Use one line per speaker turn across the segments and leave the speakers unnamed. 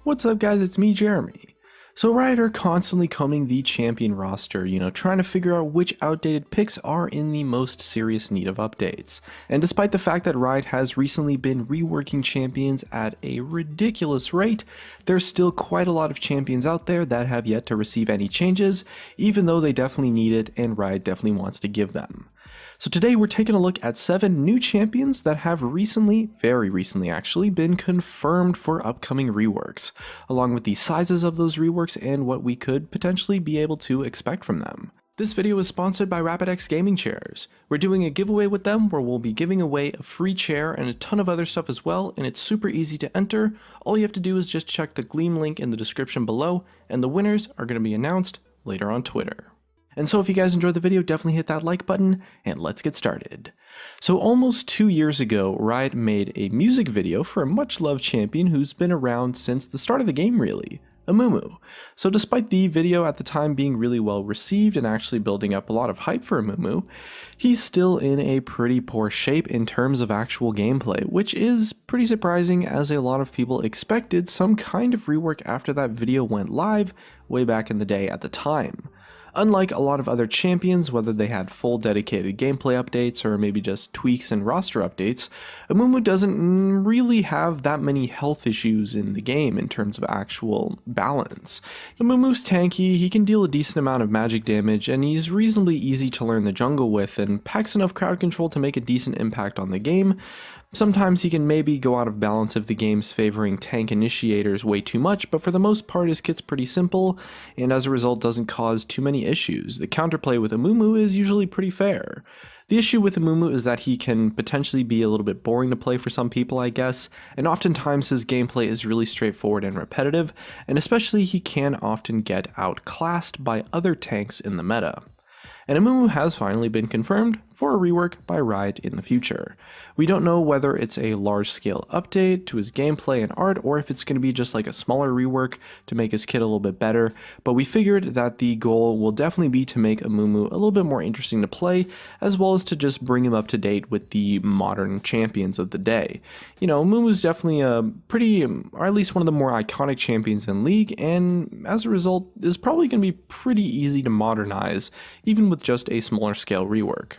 What's up guys, it's me, Jeremy. So Riot are constantly combing the champion roster, trying to figure out which outdated picks are in the most serious need of updates. And despite the fact that Riot has recently been reworking champions at a ridiculous rate, there's still quite a lot of champions out there that have yet to receive any changes, even though they definitely need it and Riot definitely wants to give them. So today we're taking a look at 7 new champions that have recently, very recently actually, been confirmed for upcoming reworks, along with the sizes of those reworks and what we could potentially be able to expect from them. This video is sponsored by RapidX Gaming Chairs. We're doing a giveaway with them where we'll be giving away a free chair and a ton of other stuff as well, and it's super easy to enter. All you have to do is just check the Gleam link in the description below, and the winners are going to be announced later on Twitter. And so if you guys enjoyed the video, definitely hit that like button, and let's get started. So almost 2 years ago, Riot made a music video for a much-loved champion who's been around since the start of the game really, Amumu. So despite the video at the time being really well received and actually building up a lot of hype for Amumu, he's still in a pretty poor shape in terms of actual gameplay, which is pretty surprising as a lot of people expected some kind of rework after that video went live way back in the day at the time. Unlike a lot of other champions, whether they had full dedicated gameplay updates or maybe just tweaks and roster updates, Amumu doesn't really have that many health issues in the game in terms of actual balance. Amumu's tanky, he can deal a decent amount of magic damage, and he's reasonably easy to learn the jungle with and packs enough crowd control to make a decent impact on the game. Sometimes he can maybe go out of balance if the game's favoring tank initiators way too much, but for the most part his kit's pretty simple, and as a result doesn't cause too many issues. The counterplay with Amumu is usually pretty fair. The issue with Amumu is that he can potentially be a little bit boring to play for some people, I guess, and oftentimes his gameplay is really straightforward and repetitive, and especially he can often get outclassed by other tanks in the meta. And Amumu has finally been confirmed for a rework by Riot in the future. We don't know whether it's a large-scale update to his gameplay and art, or if it's going to be just like a smaller rework to make his kit a little bit better, but we figured that the goal will definitely be to make Amumu a little bit more interesting to play, as well as to just bring him up to date with the modern champions of the day. Amumu's definitely a pretty, or at least one of the more iconic champions in League, and as a result is probably going to be pretty easy to modernize, even with just a smaller scale rework.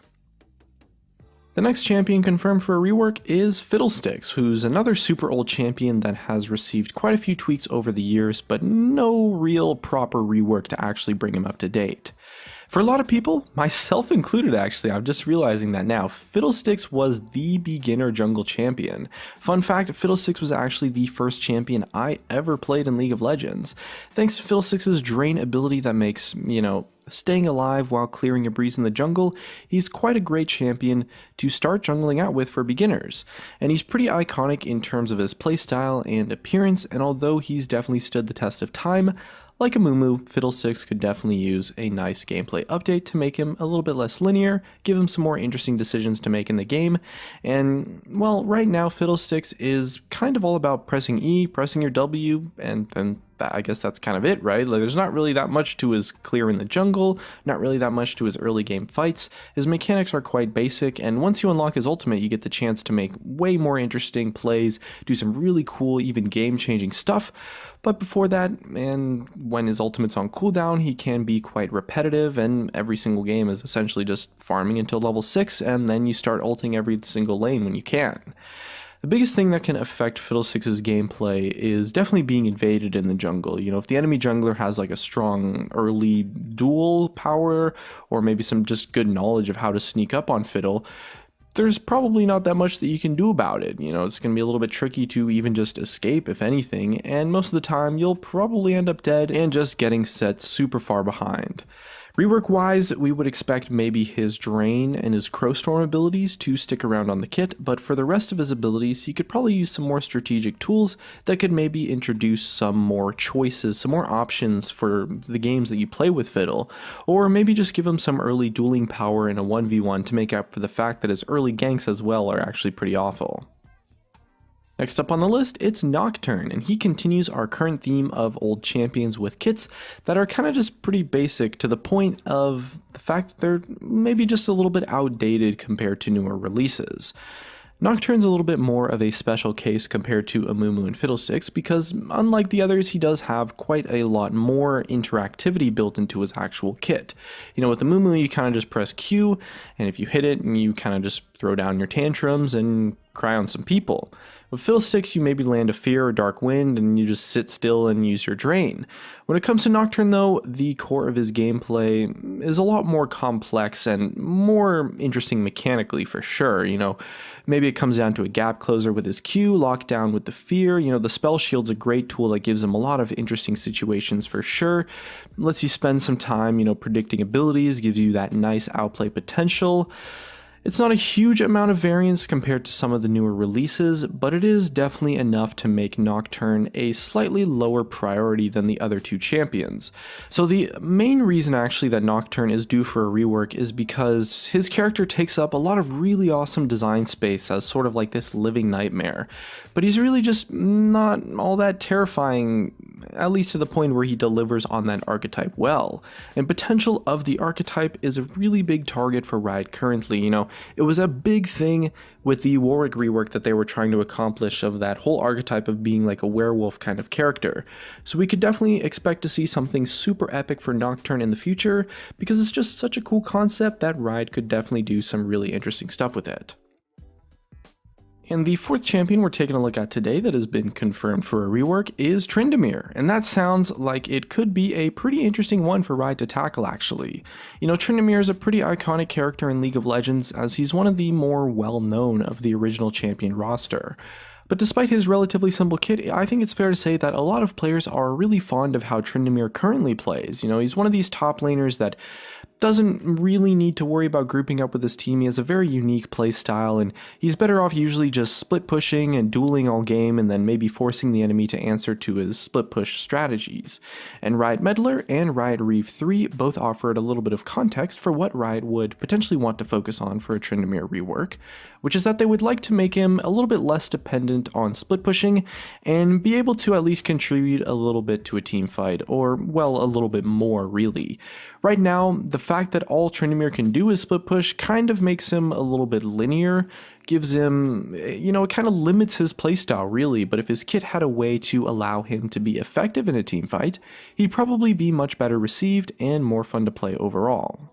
The next champion confirmed for a rework is Fiddlesticks, who's another super old champion that has received quite a few tweaks over the years, but no real proper rework to actually bring him up to date. For a lot of people, myself included actually, I'm just realizing that now, Fiddlesticks was the beginner jungle champion. Fun fact, Fiddlesticks was actually the first champion I ever played in League of Legends. Thanks to Fiddlesticks' drain ability that makes, staying alive while clearing a breeze in the jungle, he's quite a great champion to start jungling out with for beginners. And he's pretty iconic in terms of his playstyle and appearance, and although he's definitely stood the test of time, like Amumu, Fiddlesticks could definitely use a nice gameplay update to make him a little bit less linear, give him some more interesting decisions to make in the game, and, well, right now Fiddlesticks is kind of all about pressing E, pressing your W, and then I guess that's kind of it, right? Like, there's not really that much to his clear in the jungle, not really that much to his early game fights. His mechanics are quite basic, and once you unlock his ultimate, you get the chance to make way more interesting plays, do some really cool, even game-changing stuff. But before that, and when his ultimate's on cooldown, he can be quite repetitive, and every single game is essentially just farming until level 6, and then you start ulting every single lane when you can. The biggest thing that can affect Fiddlesticks' gameplay is definitely being invaded in the jungle. If the enemy jungler has like a strong early duel power, or maybe some just good knowledge of how to sneak up on Fiddle, there's probably not that much that you can do about it. It's going to be a little bit tricky to even just escape, if anything, and most of the time you'll probably end up dead and just getting set super far behind. Rework wise, we would expect maybe his Drain and his Crowstorm abilities to stick around on the kit, but for the rest of his abilities, he could probably use some more strategic tools that could maybe introduce some more choices, some more options for the games that you play with Fiddle, or maybe just give him some early dueling power in a 1v1 to make up for the fact that his early ganks as well are actually pretty awful. Next up on the list, it's Nocturne, and he continues our current theme of old champions with kits that are kind of just pretty basic, to the point of the fact that they're maybe just a little bit outdated compared to newer releases. Nocturne's a little bit more of a special case compared to Amumu and Fiddlesticks because, unlike the others, he does have quite a lot more interactivity built into his actual kit. You know, with Amumu, you kind of just press Q, and if you hit it, you kind of just throw down your tantrums and cry on some people. With Fiddlesticks, you maybe land a Fear or Dark Wind, and you just sit still and use your Drain. When it comes to Nocturne, though, the core of his gameplay is a lot more complex and more interesting mechanically, for sure. You know, maybe it comes down to a gap closer with his Q, locked down with the Fear. You know, the Spell Shield's a great tool that gives him a lot of interesting situations, for sure. Lets you spend some time, you know, predicting abilities, gives you that nice outplay potential. It's not a huge amount of variance compared to some of the newer releases, but it is definitely enough to make Nocturne a slightly lower priority than the other two champions. So the main reason actually that Nocturne is due for a rework is because his character takes up a lot of really awesome design space as sort of like this living nightmare, but he's really just not all that terrifying, at least to the point where he delivers on that archetype well. And potential of the archetype is a really big target for Riot currently. You know, it was a big thing with the Warwick rework that they were trying to accomplish, of that whole archetype of being like a werewolf kind of character. So we could definitely expect to see something super epic for Nocturne in the future, because it's just such a cool concept that Riot could definitely do some really interesting stuff with it. And the fourth champion we're taking a look at today that has been confirmed for a rework is Tryndamere, and that sounds like it could be a pretty interesting one for Riot to tackle, actually. You know, Tryndamere is a pretty iconic character in League of Legends, as he's one of the more well-known of the original champion roster. But despite his relatively simple kit, I think it's fair to say that a lot of players are really fond of how Tryndamere currently plays. You know, he's one of these top laners that doesn't really need to worry about grouping up with his team. He has a very unique play style, and he's better off usually just split pushing and dueling all game, and then maybe forcing the enemy to answer to his split push strategies. And Riot Meddler and Riot Reeve 3 both offered a little bit of context for what Riot would potentially want to focus on for a Tryndamere rework, which is that they would like to make him a little bit less dependent on split pushing and be able to at least contribute a little bit to a team fight, or, well, a little bit more really. Right now, the fact that all Tryndamere can do is split push kind of makes him a little bit linear, gives him, you know, it kind of limits his playstyle really, but if his kit had a way to allow him to be effective in a team fight, he'd probably be much better received and more fun to play overall.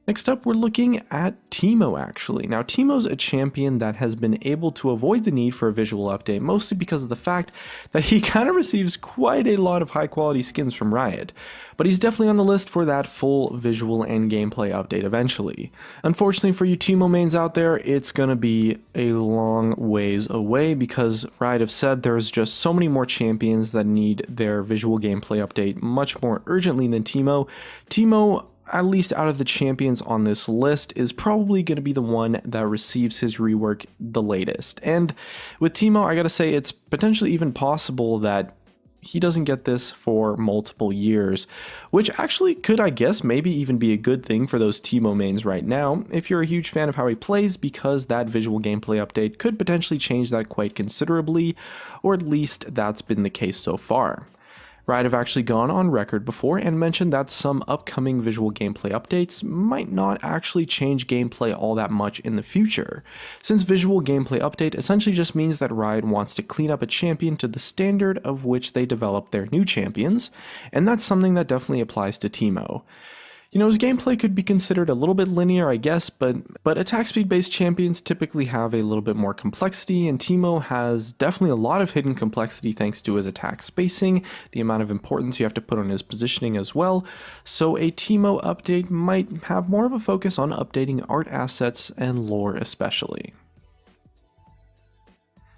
Next up, we're looking at Teemo, actually. Now, Teemo's a champion that has been able to avoid the need for a visual update, mostly because of the fact that he kind of receives quite a lot of high-quality skins from Riot. But he's definitely on the list for that full visual and gameplay update eventually. Unfortunately for you Teemo mains out there, it's gonna be a long ways away, because Riot have said there's just so many more champions that need their visual gameplay update much more urgently than Teemo. Teemo, at least out of the champions on this list, is probably going to be the one that receives his rework the latest. And with Teemo, I gotta say, it's potentially even possible that he doesn't get this for multiple years, which actually could, I guess, maybe even be a good thing for those Teemo mains right now, if you're a huge fan of how he plays, because that visual gameplay update could potentially change that quite considerably, or at least that's been the case so far. Riot have actually gone on record before and mentioned that some upcoming visual gameplay updates might not actually change gameplay all that much in the future, since visual gameplay update essentially just means that Riot wants to clean up a champion to the standard of which they develop their new champions, and that's something that definitely applies to Teemo. You know, his gameplay could be considered a little bit linear, I guess, but attack speed based champions typically have a little bit more complexity, and Teemo has definitely a lot of hidden complexity thanks to his attack spacing, the amount of importance you have to put on his positioning as well, so a Teemo update might have more of a focus on updating art assets and lore especially.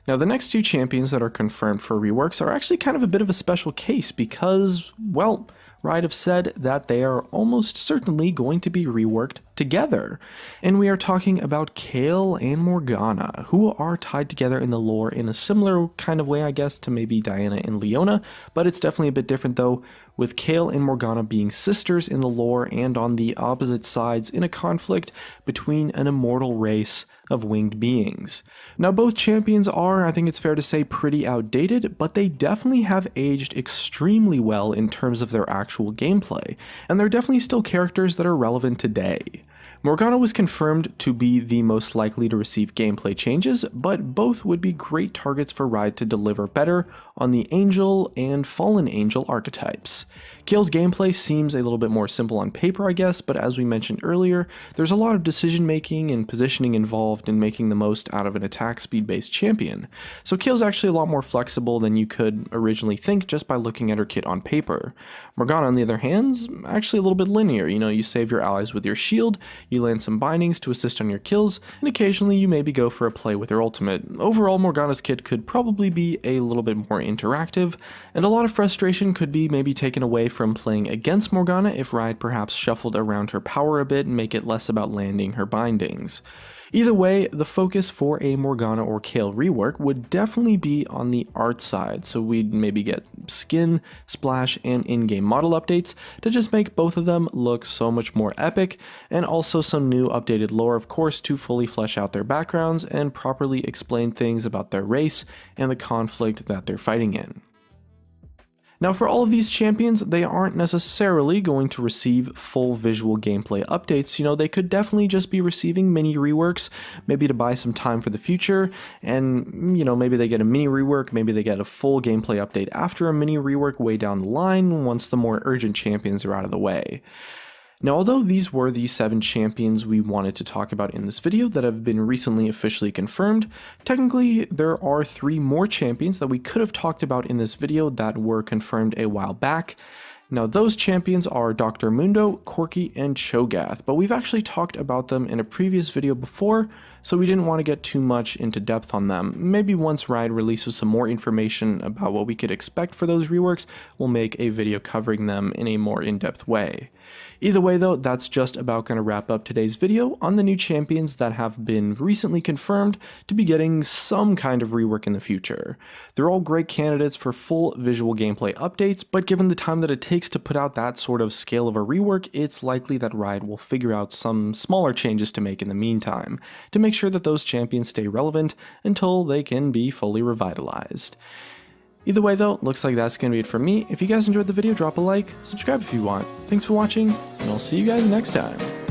Now, the next two champions that are confirmed for reworks are actually kind of a bit of a special case because, well, Riot have said that they are almost certainly going to be reworked together. And we are talking about Kayle and Morgana, who are tied together in the lore in a similar kind of way, I guess, to maybe Diana and Leona, but it's definitely a bit different though, with Kayle and Morgana being sisters in the lore and on the opposite sides in a conflict between an immortal race of winged beings. Now, both champions are, I think it's fair to say, pretty outdated, but they definitely have aged extremely well in terms of their actual gameplay, and they're definitely still characters that are relevant today. Morgana was confirmed to be the most likely to receive gameplay changes, but both would be great targets for Riot to deliver better on the Angel and Fallen Angel archetypes. Kaele's gameplay seems a little bit more simple on paper, I guess, but as we mentioned earlier, there's a lot of decision making and positioning involved in making the most out of an attack speed based champion. So Kaele's actually a lot more flexible than you could originally think just by looking at her kit on paper. Morgana, on the other hand, is actually a little bit linear. You save your allies with your shield, you land some bindings to assist on your kills, and occasionally you maybe go for a play with your ultimate. Overall, Morgana's kit could probably be a little bit more interactive, and a lot of frustration could be maybe taken away from playing against Morgana if Riot perhaps shuffled around her power a bit and make it less about landing her bindings. Either way, the focus for a Morgana or Kaele rework would definitely be on the art side, so we'd maybe get skin, splash, and in-game model updates to just make both of them look so much more epic, and also some new updated lore, of course, to fully flesh out their backgrounds and properly explain things about their race and the conflict that they're fighting in. Now, for all of these champions, they aren't necessarily going to receive full visual gameplay updates. They could definitely just be receiving mini reworks, maybe to buy some time for the future, and, maybe they get a mini rework, maybe they get a full gameplay update after a mini rework way down the line once the more urgent champions are out of the way. Now, although these were the 7 champions we wanted to talk about in this video that have been recently officially confirmed, technically there are 3 more champions that we could have talked about in this video that were confirmed a while back. Now, those champions are Dr. Mundo, Corki, and Cho'Gath, but we've actually talked about them in a previous video before, so we didn't want to get too much into depth on them. Maybe once Riot releases some more information about what we could expect for those reworks, we'll make a video covering them in a more in-depth way. Either way though, that's just about going to wrap up today's video on the new champions that have been recently confirmed to be getting some kind of rework in the future. They're all great candidates for full visual gameplay updates, but given the time that it takes to put out that sort of scale of a rework, it's likely that Riot will figure out some smaller changes to make in the meantime, to make sure that those champions stay relevant until they can be fully revitalized. Either way though, looks like that's going to be it for me. If you guys enjoyed the video, drop a like, subscribe if you want. Thanks for watching, and I'll see you guys next time.